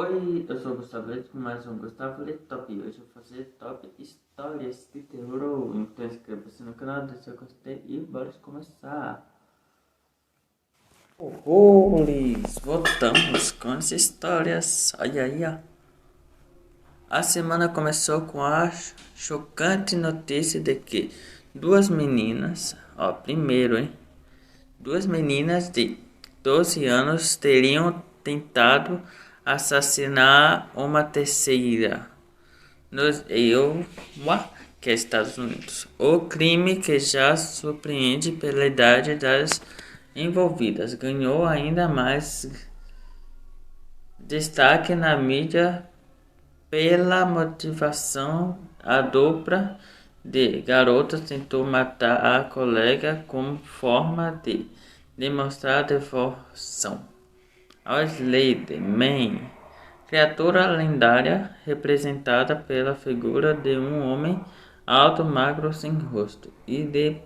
Oi, eu sou o Gustavo Leite, mais um Gustavo Leite Top. E hoje eu vou fazer top histórias de terror. Então inscreva-se no canal, deixa seu gostei e bora começar. Horrores! Voltamos com as histórias. Olha aí, ó. A semana começou com a chocante notícia de que duas meninas, primeiro, hein? Duas meninas de 12 anos teriam tentado assassinar uma terceira nos Iowa, que é Estados Unidos. O crime, que já surpreende pela idade das envolvidas, ganhou ainda mais destaque na mídia pela motivação. A dupla de garotas tentou matar a colega como forma de demonstrar devoção ao Slenderman, criatura lendária representada pela figura de um homem alto, magro, sem rosto e de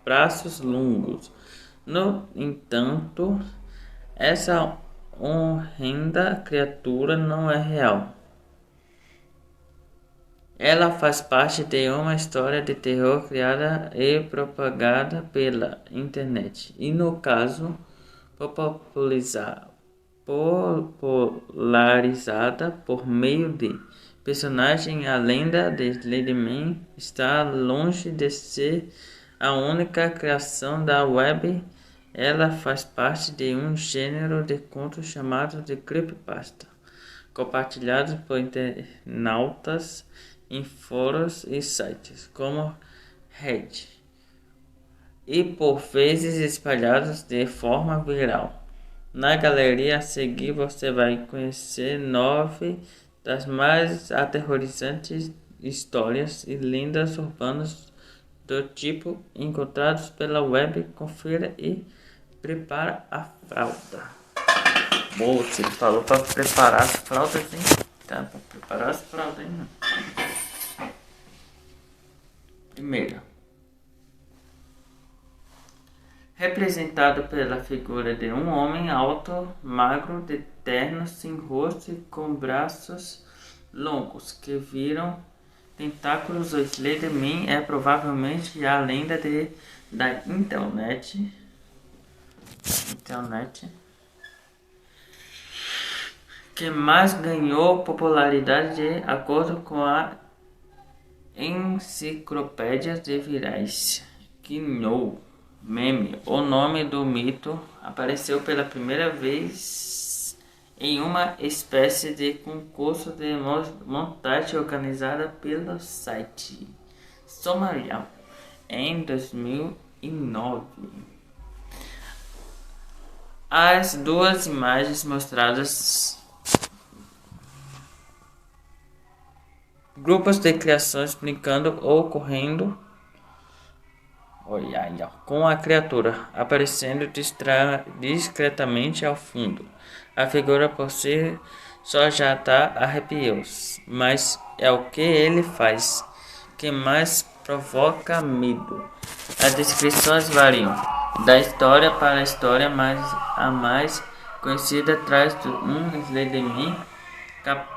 braços longos. No entanto, essa horrenda criatura não é real. Ela faz parte de uma história de terror criada e propagada pela internet e, no caso, popularizada por meio de personagem. A lenda de Slenderman está longe de ser a única criação da web. Ela faz parte de um gênero de contos chamado de creepypasta, compartilhados por internautas em fóruns e sites como Reddit, e por vezes espalhados de forma viral. Na galeria a seguir você vai conhecer 9 das mais aterrorizantes histórias e lendas urbanas do tipo encontrados pela web. Confira e prepara a fralda. Moço, ele falou para preparar as fraldas, hein? Tá, para preparar as fraldas, hein? Primeiro, representado pela figura de um homem alto, magro, de terno, sem rosto e com braços longos que viram tentáculos. O Slenderman é provavelmente a lenda da internet que mais ganhou popularidade de acordo com a enciclopédia de virais. Meme. O nome do mito apareceu pela primeira vez em uma espécie de concurso de montagem organizada pelo site Somarial em 2009. As duas imagens mostradas grupos de criações brincando ou correndo, com a criatura aparecendo discretamente ao fundo. A figura por si só já dá arrepios, mas é o que ele faz que mais provoca medo. As descrições variam da história para a história, mas a mais conhecida traz um Slenderman capaz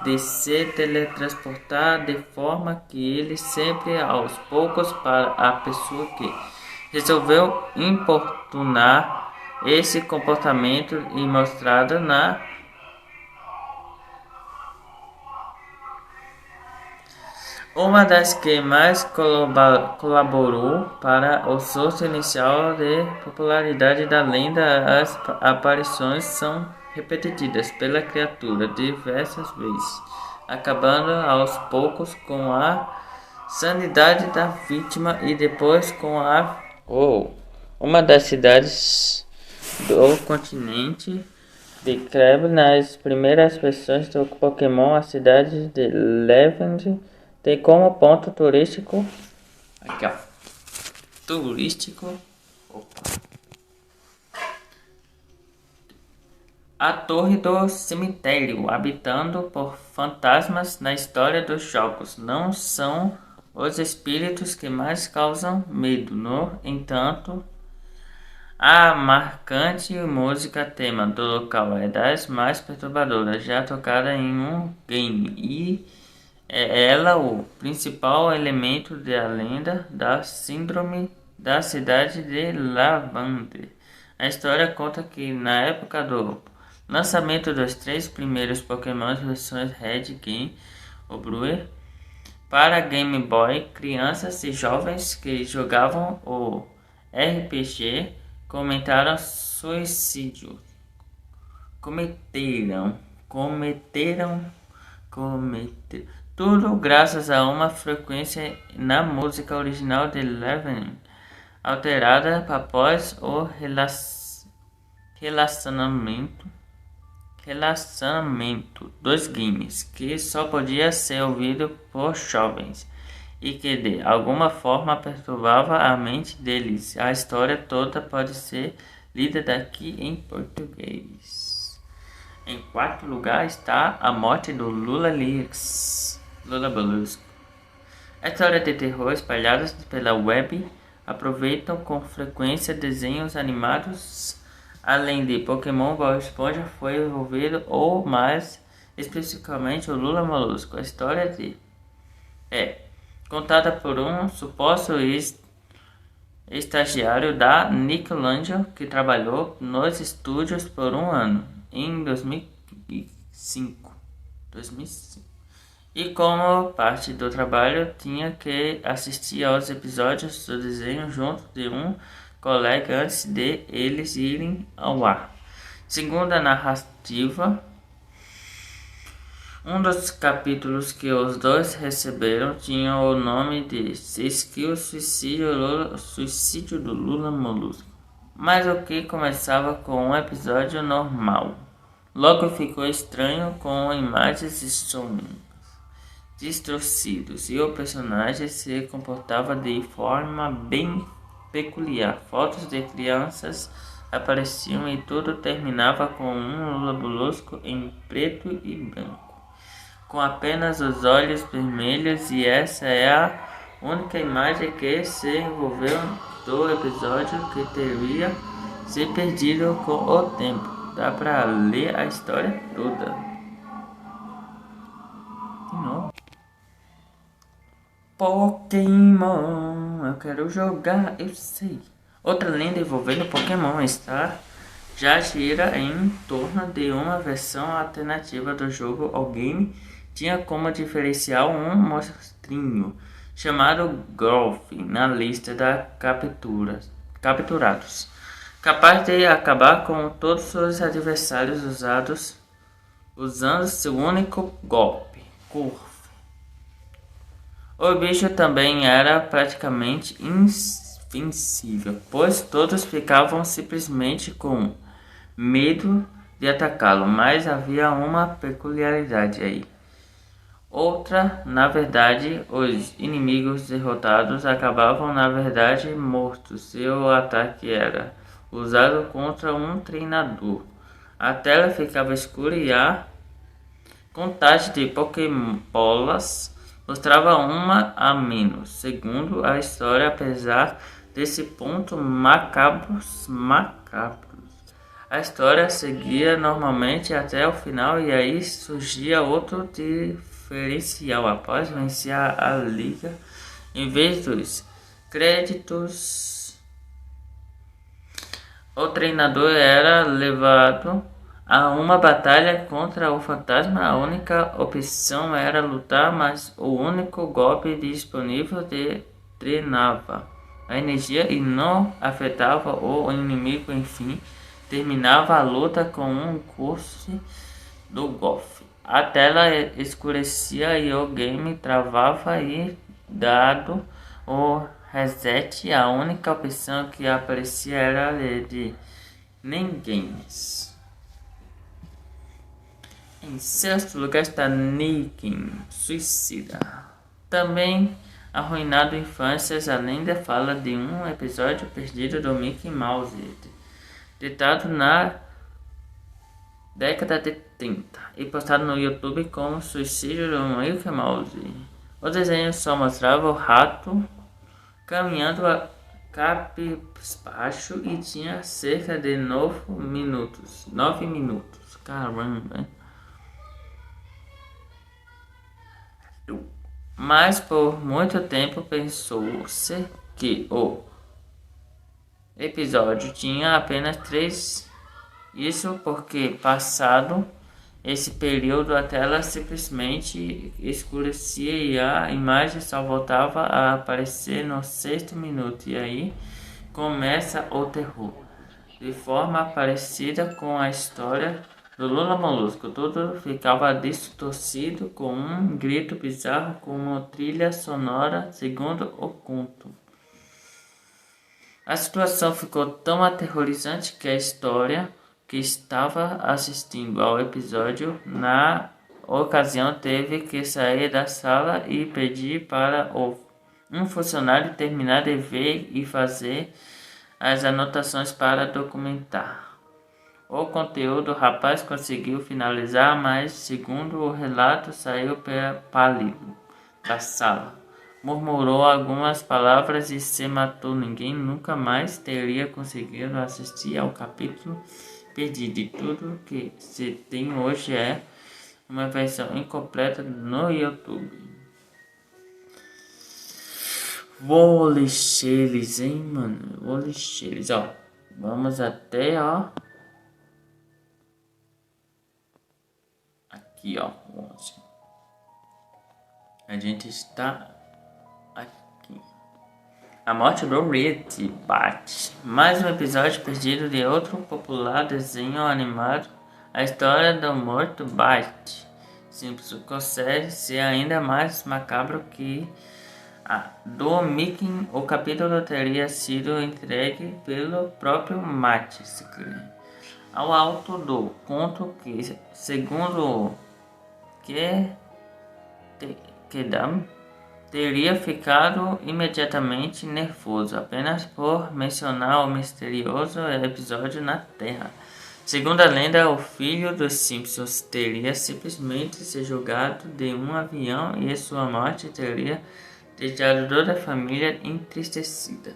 de se teletransportar de forma que ele sempre aos poucos para a pessoa que resolveu importunar. Esse comportamento e mostrado na uma das que mais colaborou para o sucesso inicial de popularidade da lenda. As aparições são repetidas pela criatura diversas vezes, acabando aos poucos com a sanidade da vítima e depois com a uma das cidades do continente de Crab. Nas primeiras versões do Pokémon, a cidade de Lavender tem como ponto turístico a Torre do Cemitério, habitando por fantasmas. Na história dos jogos, não são os espíritos que mais causam medo. No entanto, A marcante música tema do local é das mais perturbadoras já tocada em um game e é ela o principal elemento da lenda da síndrome da cidade de Lavender. A história conta que na época do lançamento dos 3 primeiros Pokémon versões Red Game ou Blue para Game Boy, crianças e jovens que jogavam o RPG comentaram suicídio. Cometeram. Tudo graças a uma frequência na música original de Levin, alterada após o relacionamento dos games, que só podia ser ouvido por jovens e que de alguma forma perturbava a mente deles. A história toda pode ser lida daqui em português. Em quarto lugar está a morte do Lula Molusco. A história de terror espalhadas pela web aproveitam com frequência desenhos animados. Além de Pokémon, Bob Esponja foi envolvido, ou mais especificamente o Lula Molusco. A história é contada por um suposto estagiário da Nickelodeon que trabalhou nos estúdios por um ano, em 2005. E como parte do trabalho, tinha que assistir aos episódios do desenho junto de um colega antes de eles irem ao ar. Segundo a narrativa, um dos capítulos que os dois receberam tinha o nome de Skill Suicídio do Lula Molusco. Mas o que começava com um episódio normal, logo ficou estranho com imagens e sons distorcidos e o personagem se comportava de forma bem peculiar. Fotos de crianças apareciam e tudo terminava com um Lula Molusco em preto e branco, com apenas os olhos vermelhos, e essa é a única imagem que se envolveu do episódio, que teria se perdido com o tempo. Dá pra ler a história toda. De novo. Pokémon, eu quero jogar, eu sei. Outra lenda envolvendo Pokémon já gira em torno de uma versão alternativa do jogo. Alguém tinha como diferencial um monstrinho chamado Golf na lista de capturados, capaz de acabar com todos os adversários usando seu único golpe, Curve. O bicho também era praticamente invencível, pois todos ficavam simplesmente com medo de atacá-lo, mas havia uma peculiaridade aí. Outra, na verdade, os inimigos derrotados acabavam na verdade mortos. Seu ataque era usado contra um treinador. A tela ficava escura e a contagem de Pokébolas mostrava uma a menos. Segundo a história, apesar desse ponto macabros, a história seguia normalmente até o final, e aí surgia outro diferencial. Após vencer a liga, em vez dos créditos, o treinador era levado a uma batalha contra o fantasma. A única opção era lutar, mas o único golpe disponível drenava a energia e não afetava o inimigo. Enfim, terminava a luta com um curso do golfe. A tela escurecia e o game travava, e dado o reset, a única opção que aparecia era a de ninguém. Em sexto lugar está Nicken, Suicida. Também arruinado infâncias, a lenda fala de um episódio perdido do Mickey Mouse, ditado na década de 30 e postado no YouTube como Suicídio do Mickey Mouse. O desenho só mostrava o rato caminhando capricho e tinha cerca de 9 minutos. 9 minutos. Caramba, hein? Mas por muito tempo pensou-se que o episódio tinha apenas 3. Isso porque, passado esse período, a tela simplesmente escurecia e a imagem só voltava a aparecer no 6º minuto. E aí começa o terror. De forma parecida com a história do Lula Molusco, tudo ficava distorcido com um grito bizarro como trilha sonora, segundo o conto. A situação ficou tão aterrorizante que a história que estava assistindo ao episódio na ocasião teve que sair da sala e pedir para um funcionário terminar de ver e fazer as anotações para documentar o conteúdo. O rapaz conseguiu finalizar, mas segundo o relato saiu pálido da sala. Murmurou algumas palavras e se matou. Ninguém nunca mais teria conseguido assistir ao capítulo perdido. E tudo que se tem hoje é uma versão incompleta no YouTube. Vou lixar eles, hein, mano? Vou lixar eles, ó. Vamos até, ó. Aqui, ó. 11. A gente está aqui. A morte do Reed Bart. Mais um episódio perdido de outro popular desenho animado. A história do morto Bart. Simples, consegue ser ainda mais macabro que do Mickey. O capítulo teria sido entregue pelo próprio Matt ao autor do conto, que segundo Kedam teria ficado imediatamente nervoso apenas por mencionar o misterioso episódio na Terra. Segundo a lenda, o filho dos Simpsons teria simplesmente se jogado de um avião e sua morte teria deixado toda a família entristecida.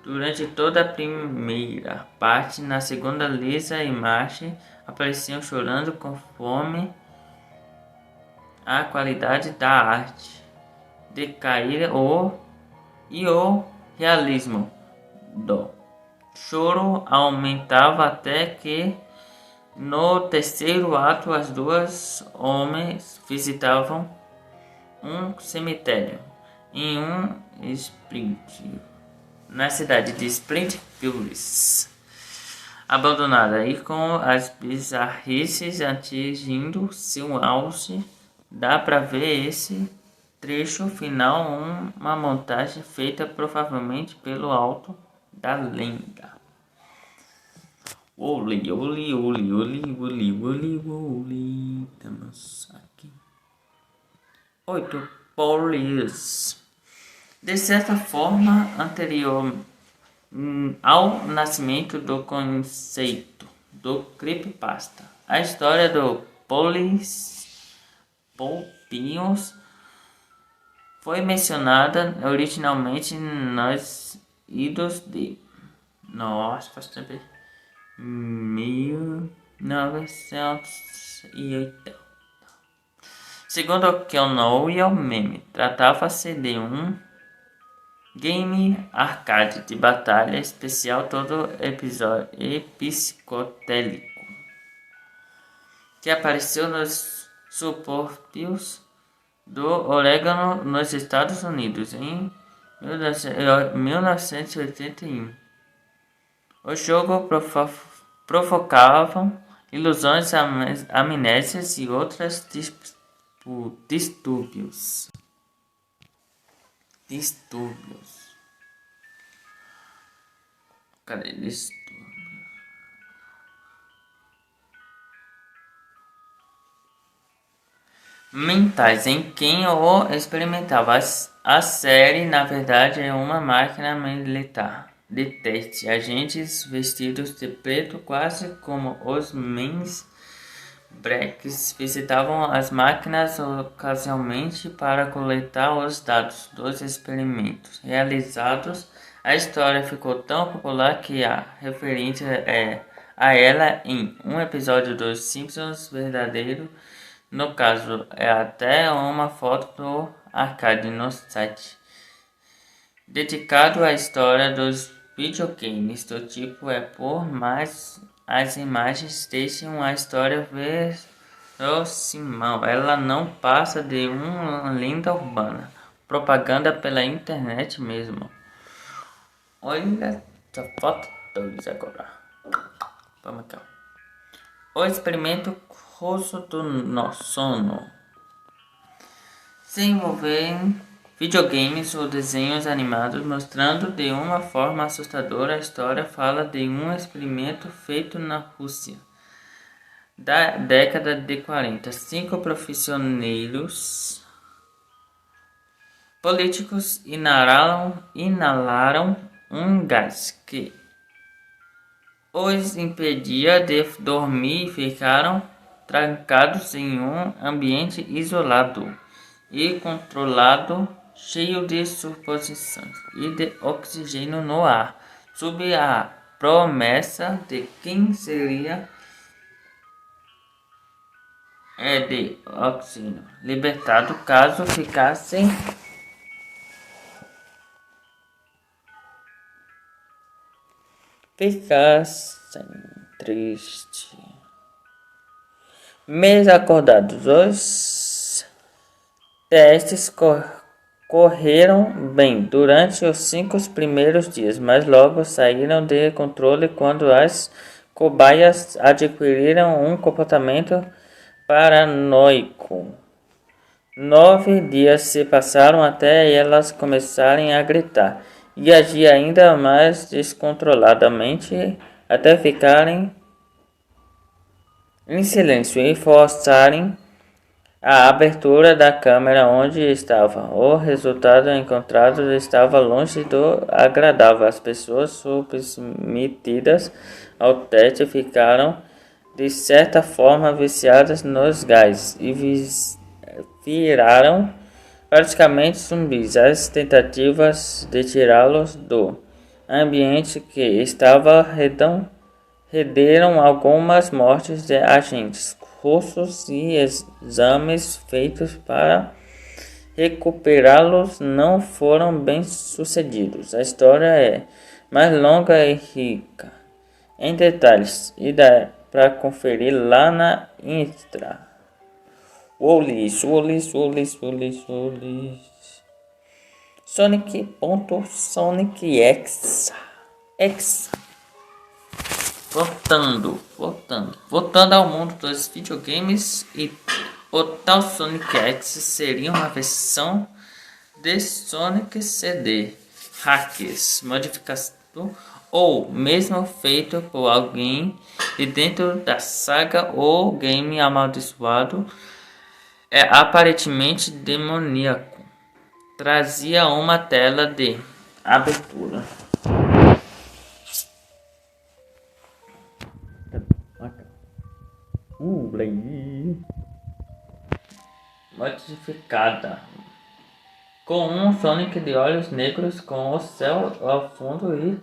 Durante toda a primeira parte, na segunda, Lisa e Marge apareciam chorando conforme a qualidade da arte decair e o realismo do choro aumentava até que no terceiro ato as duas homens visitavam um cemitério em na cidade de Springfield, abandonada, e com as bizarrices atingindo seu auge. Dá para ver esse trecho final, uma montagem feita provavelmente pelo autor da lenda. Oli. Estamos aqui. 8. Police. De certa forma, anterior ao nascimento do conceito do creepypasta, a história do Pouquinhos foi mencionada originalmente nos idos de 1980. Segundo o que eu não ia o meme, tratava-se de um game arcade de batalha especial, todo episódio e psicotélico, que apareceu nos subúrbios do Oregon, nos Estados Unidos, em 1981. O jogo provocava ilusões, amnésias e outros distúrbios. Cadê distúrbios? Mentais em quem o experimentava. A série, na verdade, é uma máquina militar de teste. Agentes vestidos de preto, quase como os Men's Breaks, visitavam as máquinas ocasionalmente para coletar os dados dos experimentos realizados. A história ficou tão popular que a referência a ela em um episódio dos Simpsons verdadeiro. No caso, é até uma foto do arcade no site dedicado à história dos videogames do tipo por mais as imagens deixam a história verossímil. Ela não passa de uma lenda urbana, propaganda pela internet mesmo. Olha essa foto 2 agora. Vamos cá. O experimento russo do sono. Se envolvem videogames ou desenhos animados mostrando de uma forma assustadora. A história fala de um experimento feito na Rússia da década de 40. 5 profissionais políticos inalaram um gás que os impedia de dormir e ficaram trancados em um ambiente isolado e controlado, cheio de suposições e de oxigênio no ar, sob a promessa de quem seria de oxigênio libertado caso ficassem triste. Mês acordados, os testes correram bem durante os 5 primeiros dias, mas logo saíram de controle quando as cobaias adquiriram um comportamento paranoico. 9 dias se passaram até elas começarem a gritar e agir ainda mais descontroladamente até ficarem em silêncio e forçarem a abertura da câmera onde estava. O resultado encontrado estava longe do agradável. As pessoas submetidas ao teste ficaram, de certa forma, viciadas nos gás e viraram praticamente zumbis. As tentativas de tirá-los do ambiente que estava renderam algumas mortes de agentes russos e exames feitos para recuperá-los não foram bem sucedidos. A história é mais longa e rica em detalhes e dá para conferir lá na Insta. Wolis. Sonic.Sonic X. Voltando ao mundo dos videogames, e o tal Sonic X seria uma versão de Sonic CD, hackers, modificado ou mesmo feito por alguém de dentro da saga ou game amaldiçoado, aparentemente demoníaco. Trazia uma tela de abertura modificada com um Sonic de olhos negros com o céu ao fundo e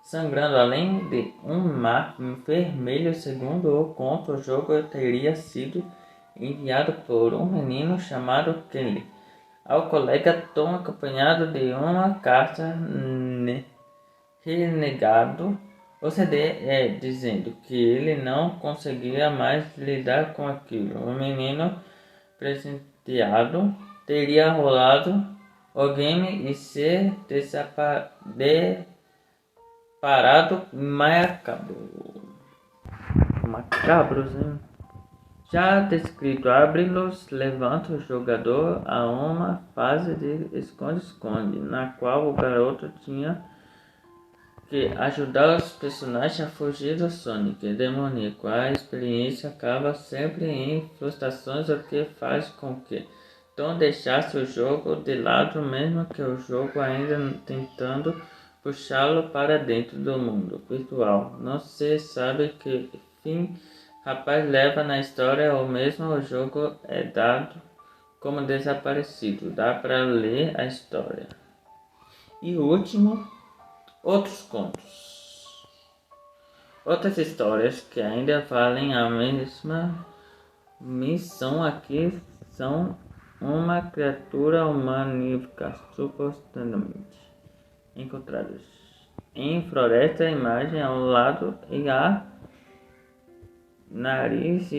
sangrando, além de um mar vermelho. Segundo o conto, o jogo teria sido enviado por um menino chamado Kelly ao colega Tom, acompanhado de uma carta renegado o CD dizendo que ele não conseguia mais lidar com aquilo. O menino presenteado teria rolado o game e se deparado macabros, hein? Já descrito, abre-los levanta o jogador a uma fase de esconde-esconde, na qual o garoto tinha que ajudar os personagens a fugir do Sonic demoníaco. A experiência acaba sempre em frustrações, o que faz com que Tom deixasse o jogo de lado, mesmo que o jogo ainda tentando puxá-lo para dentro do mundo virtual. Não se sabe que fim rapaz leva na história, ou mesmo o jogo é dado como desaparecido. Dá para ler a história. E o último, Outros contos. Outras histórias que ainda valem a mesma missão aqui são uma criatura humanífica supostamente encontradas em floresta, imagem ao lado e a nariz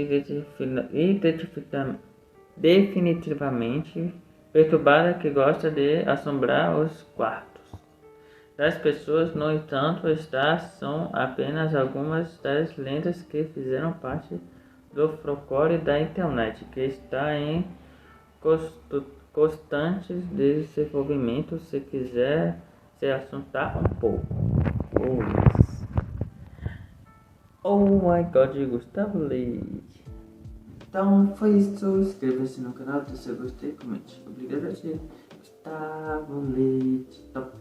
definitivamente perturbada que gosta de assombrar os quartos das pessoas. No entanto, estas são apenas algumas das lendas que fizeram parte do folclore da internet, que está em constante desenvolvimento. Se quiser se assustar um pouco. Oh my god, Gustavo Leite. Então foi isso. Inscreva-se no canal, se você gostou, comente. Obrigado a você. Gustavo Leite. Top.